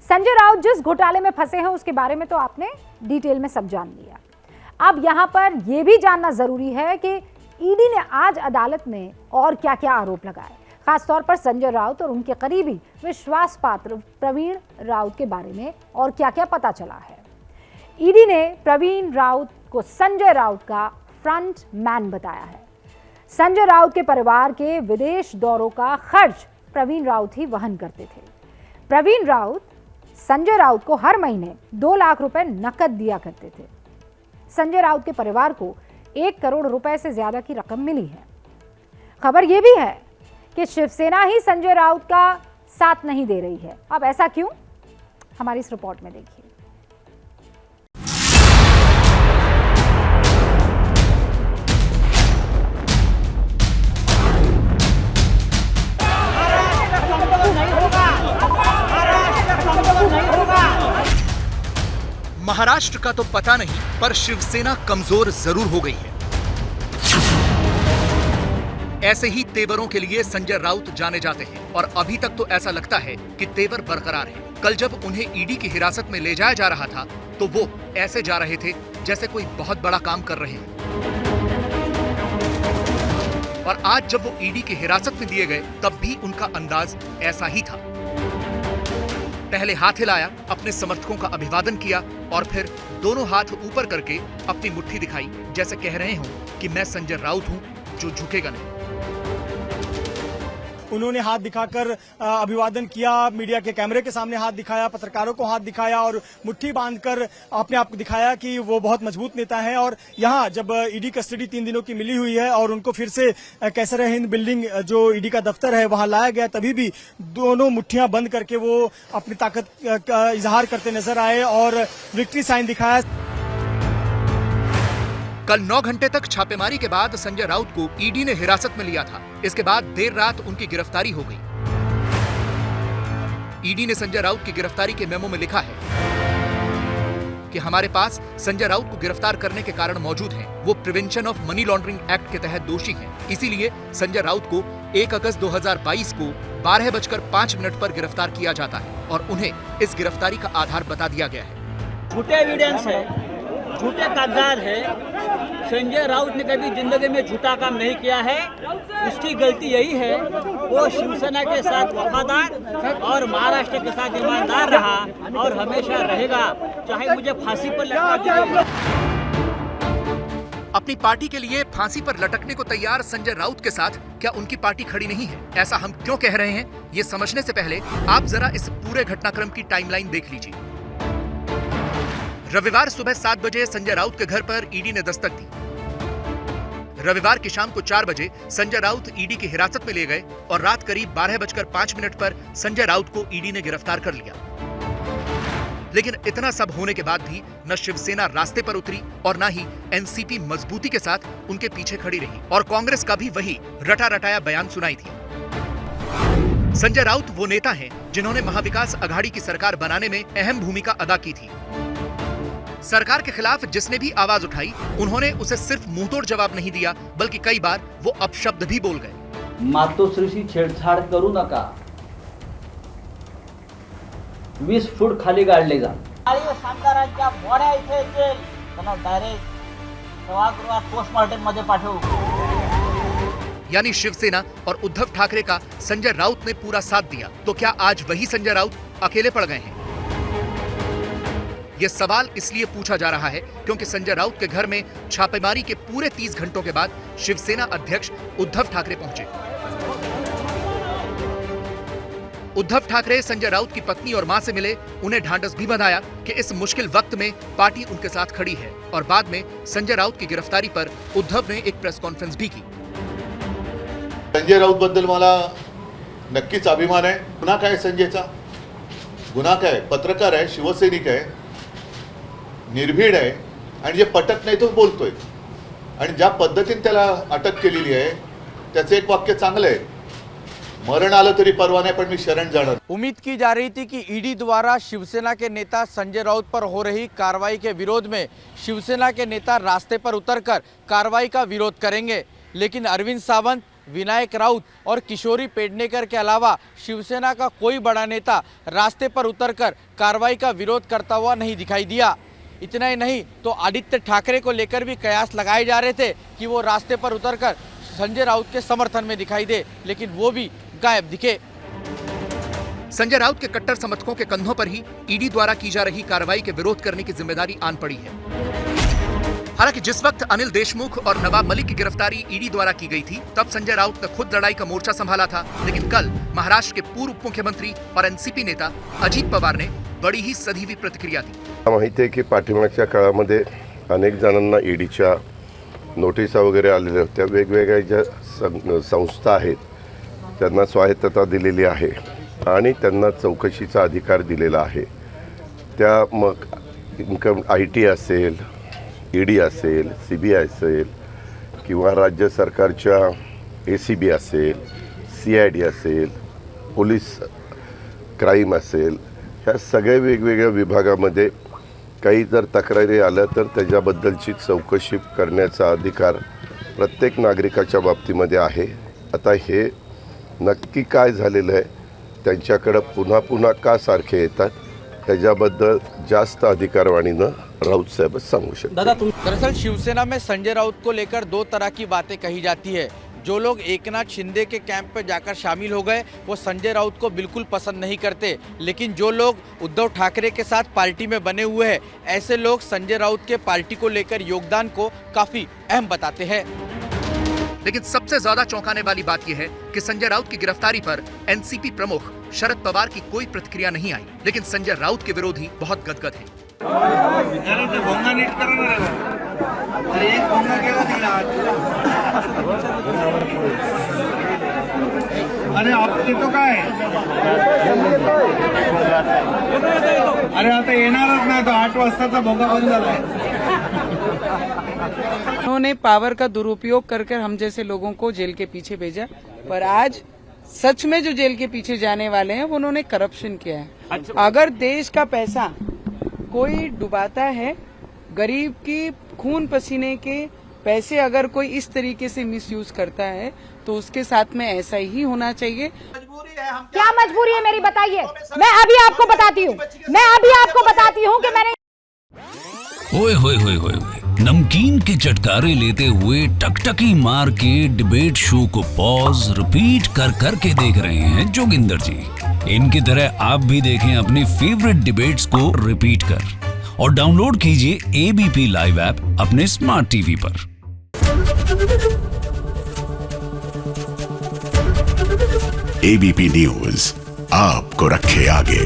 संजय राउत जिस घोटाले में फंसे हैं उसके बारे में तो आपने डिटेल में सब जान लिया। अब यहां पर यह भी जानना जरूरी है कि ईडी ने आज अदालत में और क्या क्या आरोप लगाए, खासतौर पर संजय राउत और उनके करीबी विश्वास पात्र प्रवीण राउत के बारे में और क्या क्या पता चला है। ईडी ने प्रवीण राउत को संजय राउत का फ्रंट मैन बताया है। संजय राउत के परिवार के विदेश दौरों का खर्च प्रवीण राउत ही वहन करते थे। प्रवीण राउत संजय राउत को हर महीने 2 लाख रुपए नकद दिया करते थे। संजय राउत के परिवार को 1 करोड़ रुपए से ज्यादा की रकम मिली है। खबर यह भी है कि शिवसेना ही संजय राउत का साथ नहीं दे रही है। अब ऐसा क्यों, हमारी इस रिपोर्ट में देखिए। महाराष्ट्र का तो पता नहीं, पर शिवसेना कमजोर जरूर हो गई है। ऐसे ही तेवरों के लिए संजय राउत जाने जाते हैं और अभी तक तो ऐसा लगता है कि तेवर बरकरार है। कल जब उन्हें ईडी की हिरासत में ले जाया जा रहा था तो वो ऐसे जा रहे थे जैसे कोई बहुत बड़ा काम कर रहे हैं, और आज जब वो ईडी की हिरासत में दिए गए तब भी उनका अंदाज ऐसा ही था। पहले हाथ हिलाया, अपने समर्थकों का अभिवादन किया और फिर दोनों हाथ ऊपर करके अपनी मुट्ठी दिखाई, जैसे कह रहे हो कि मैं संजय राउत हूं जो झुकेगा नहीं। उन्होंने हाथ दिखाकर अभिवादन किया, मीडिया के कैमरे के सामने हाथ दिखाया, पत्रकारों को हाथ दिखाया और मुट्ठी बांधकर अपने आप को दिखाया कि वो बहुत मजबूत नेता है। और यहाँ जब ईडी कस्टडी 3 दिनों की मिली हुई है और उनको फिर से कैसर हिंद बिल्डिंग जो ईडी का दफ्तर है वहां लाया गया, तभी भी दोनों मुट्ठियां बंद करके वो अपनी ताकत का इजहार करते नजर आए और विक्ट्री साइन दिखाया। कल 9 घंटे तक छापेमारी के बाद संजय राउत को ईडी ने हिरासत में लिया था। इसके बाद देर रात उनकी गिरफ्तारी हो गई। ईडी ने संजय राउत की गिरफ्तारी के मेमो में लिखा है कि हमारे पास संजय राउत को गिरफ्तार करने के कारण मौजूद हैं। वो prevention of money laundering act के तहत दोषी हैं। इसीलिए संजय राउत को 1 अगस्त 2022 को 12:05 पर गिरफ्तार किया जाता है और उन्हें इस गिरफ्तारी का आधार बता दिया गया है। झूठे एविडेंस है, झूठे कागजात है। संजय राउत ने कभी जिंदगी में झूठा काम नहीं किया है। उसकी गलती यही है, वो शिवसेना के साथ वफादार और महाराष्ट्र के साथ ईमानदार रहा और हमेशा रहेगा, चाहे मुझे फांसी पर लटका दीजिए। अपनी पार्टी के लिए फांसी पर लटकने को तैयार संजय राउत के साथ क्या उनकी पार्टी खड़ी नहीं है? ऐसा हम क्यों कह रहे हैं, ये समझने से पहले आप जरा इस पूरे घटनाक्रम की टाइमलाइन देख लीजिए। रविवार सुबह 7 बजे संजय राउत के घर पर ईडी ने दस्तक दी। रविवार की शाम को 4 बजे संजय राउत ईडी की हिरासत में ले गए और रात करीब 12:05 पर संजय राउत को ईडी ने गिरफ्तार कर लिया। लेकिन इतना सब होने के बाद भी न शिवसेना रास्ते पर उतरी और न ही एनसीपी मजबूती के साथ उनके पीछे खड़ी रही और कांग्रेस का भी वही रटा रटाया बयान सुनाई थी। संजय राउत वो नेता हैं जिन्होंने महाविकास अघाड़ी की सरकार बनाने में अहम भूमिका अदा की थी। सरकार के खिलाफ जिसने भी आवाज उठाई, उन्होंने उसे सिर्फ मुंहतोड़ जवाब नहीं दिया, बल्कि कई बार वो अपशब्द भी बोल गए। मातोश्रीशी छेडछाड करू नका, 20 फूट खाली गाडले जा। आमदारांच्या बॉड्या इथे येतील, त्यांना डायरेक्ट सभागृहात पोस्टमार्टम मध्ये पाठवू। यानी शिवसेना और उद्धव ठाकरे का संजय राउत ने पूरा साथ दिया, तो क्या आज वही संजय राउत अकेले पड़ गए हैं? यह सवाल इसलिए पूछा जा रहा है क्योंकि संजय राउत के घर में छापेमारी के पूरे 30 घंटों के बाद शिवसेना अध्यक्ष उद्धव ठाकरे पहुंचे। उद्धव ठाकरे संजय राउत की पत्नी और मां से मिले, उन्हें ढांढस भी बंधाया कि इस मुश्किल वक्त में पार्टी उनके साथ खड़ी है और बाद में संजय राउत की गिरफ्तारी पर उद्धव ने एक प्रेस कॉन्फ्रेंस भी की। संजय राउत बद्दल मला नक्कीच अभिमान आहे। गुन्हा काय संजयचा? गुन्हा काय? पत्रकार आहे, शिवसैनिक आहे, निर्भीड आहे आणि जे पटत नाही तो बोलतोय आणि ज्या पद्धतीने त्याला अटक केलेली आहे त्याचं एक वाक्य चांगलं आहे, मरण आलं तरी परवा नाही पण मी शरण जाणार। उम्मीद की जा रही थी कि ईडी द्वारा शिवसेना के नेता संजय राउत पर हो रही कार्रवाई के विरोध में शिवसेना के नेता रास्ते पर उतरकर कार्रवाई का विरोध करेंगे, लेकिन अरविंद सावंत विनायक राउत और किशोरी पेडनेकर के अलावा शिवसेना का कोई बड़ा नेता रास्ते पर उतरकर कार्रवाई का विरोध करता हुआ नहीं दिखाई दिया। इतना ही नहीं तो आदित्य ठाकरे को लेकर भी कयास लगाए जा रहे थे कि वो रास्ते पर उतरकर संजय राउत के समर्थन में दिखाई दे, लेकिन वो भी गायब दिखे। संजय राउत के कट्टर समर्थकों के कंधों पर ही ईडी द्वारा की जा रही कार्रवाई के विरोध करने की जिम्मेदारी आन पड़ी है। हालांकि जिस वक्त अनिल देशमुख और नवाब मलिक की गिरफ्तारी ईडी द्वारा की गई थी, तब संजय राउत ने खुद लड़ाई का मोर्चा संभाला था। लेकिन कल महाराष्ट्र के पूर्व उप मुख्यमंत्री और एनसीपी नेता अजित पवार ने बड़ी ही सधी हुई प्रतिक्रिया दी। माहिती आहे की पाठीमागच्या काळामध्ये अनेक जणांना ईडीच्या नोटिसा वगैरे आलेल्या होत्या। वेगवेगळ्या ज्या संस्था आहेत त्यांना स्वायत्तता दिलेली आहे आणि त्यांना चौकशीचा अधिकार दिलेला आहे। त्या मग इन्कम IT असेल, ईडी असेल, CBI असेल किंवा राज्य सरकारच्या ACB असेल, CID असेल, पोलीस क्राईम असेल, ह्या सगळ्या वेगवेगळ्या विभागामध्ये काही जर तक्रारी आल्या तर त्याच्याबद्दलची चौकशी करण्याचा अधिकार प्रत्येक नागरिकाच्या बाबतीमध्ये आहे। आता हे नक्की काय झालेलं आहे, त्यांच्याकडे पुन्हा पुन्हा का सारखे येतात, त्याच्याबद्दल जास्त अधिकारवाणीनं राउत साहब सांगू शकतात। दरअसल शिवसेना में संजय राउत को लेकर दो तरह की बातें कही जाती है। जो लोग एकनाथ शिंदे के कैंप पर जाकर शामिल हो गए वो संजय राउत को बिल्कुल पसंद नहीं करते, लेकिन जो लोग उद्धव ठाकरे के साथ पार्टी में बने हुए हैं ऐसे लोग संजय राउत के पार्टी को लेकर योगदान को काफी अहम बताते हैं। लेकिन सबसे ज्यादा चौंकाने वाली बात यह है कि संजय राउत की गिरफ्तारी पर एनसीपी प्रमुख शरद पवार की कोई प्रतिक्रिया नहीं आई, लेकिन संजय राउत के विरोधी बहुत गदगद हैं। अरे आपते तो काय अरे आता येणारच नाही तो 8 वाजताचा भोगा बंद झालाय। उन्होंने पावर का दुरुपयोग करके हम जैसे लोगों को जेल के पीछे भेजा, पर आज सच में जो जेल के पीछे जाने वाले हैं वो उन्होंने करप्शन किया है। अगर देश का पैसा कोई डुबाता है, गरीब की खून पसीने के पैसे अगर कोई इस तरीके से मिसयूज करता है तो उसके साथ में ऐसा ही होना चाहिए। क्या मजबूरी है मेरी, बताइए। मैं अभी आपको बताती हूँ कि मैंने ओए होए होए होए नमकीन के चटकारे लेते हुए टकटकी मार के डिबेट शो को पॉज रिपीट कर कर के देख रहे हैं जोगिंदर जी। इनकी तरह आप भी देखें अपनी फेवरेट डिबेट्स को रिपीट कर और डाउनलोड कीजिए ABP लाइव ऐप अपने स्मार्ट टीवी पर। ABP न्यूज आपको रखे आगे।